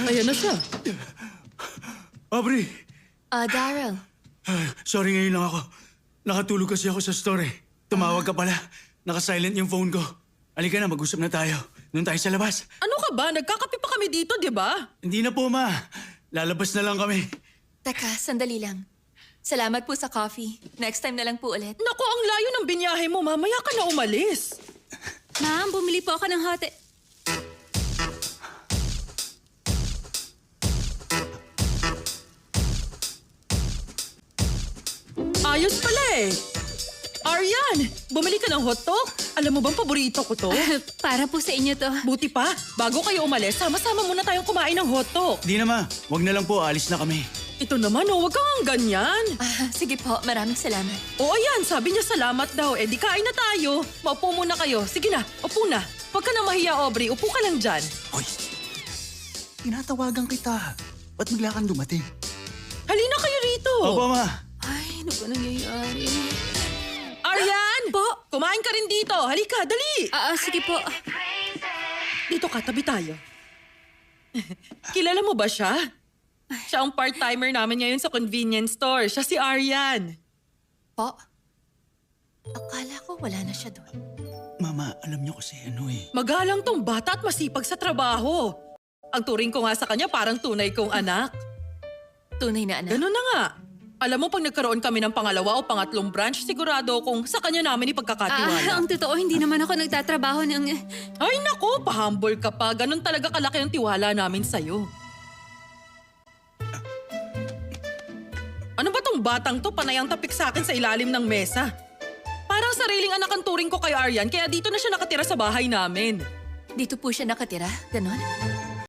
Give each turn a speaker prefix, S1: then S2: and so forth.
S1: Ayan na siya.
S2: Aubrey!
S3: Daryl.
S2: Sorry ngayon lang ako. Nakatulog kasi ako sa store eh. Tumawag ka pala. Naka-silent yung phone ko. Halika na, mag-usap na tayo. Doon tayo sa labas.
S1: Ano ka ba? Nagkakape pa kami dito, di ba?
S2: Hindi na po, ma. Lalabas na lang kami.
S3: Teka, sandali lang. Salamat po sa coffee. Next time na lang po ulit.
S1: Naku, ang layo ng binyahe mo. Mamaya ka na umalis.
S4: Ma'am, bumili po ako ng hot...
S1: Ayos pala eh. Aryan, bumili ka ng hotdog? Alam mo bang paborito ko to?
S4: Para po sa inyo to.
S1: Buti pa, bago kayo umalis, sama-sama muna tayong kumain ng hotdog.
S2: Di na, ma. Huwag na lang po, alis na kami.
S1: Ito naman, huwag kang ganyan.
S3: Sige po, maraming salamat.
S1: O ayan, sabi niya salamat daw. Eh di kain na tayo. Maupo muna kayo. Sige na, upo na. Huwag ka na mahiya, Aubrey. Upo ka lang dyan.
S5: Hoy, tinatawagan kita. Ba't bigla kang dumating?
S1: Halina kayo rito.
S2: Opo, ma.
S3: Ay, ano ba nangyayari?
S1: Aryan! Po? Kumain ka rin dito. Halika, dali.
S4: Sige po.
S1: Dito ka, tabi tayo. Kilala mo ba siya? Siya ang part-timer namin ngayon sa convenience store. Siya si Aryan.
S3: Po? Akala ko wala na siya doon.
S2: Mama, alam niyo kasi ano eh.
S1: Magalang tong bata at masipag sa trabaho. Ang turing ko nga sa kanya parang tunay kong anak.
S3: Tunay na anak.
S1: Ganun na nga. Alam mo, pag nagkaroon kami ng pangalawa o pangatlong branch, sigurado kung sa kanya namin ipagkakatiwala.
S4: Ang totoo, hindi naman ako nagtatrabaho ng...
S1: Ay nako, pa-humble ka pa. Ganun talaga kalaki ang tiwala namin sa'yo. Ano ba tong batang to? Panay ang tapik sa akin sa ilalim ng mesa. Parang sariling anak ang turing ko kay Aryan, kaya dito na siya nakatira sa bahay namin.
S3: Dito po siya nakatira? Ganon?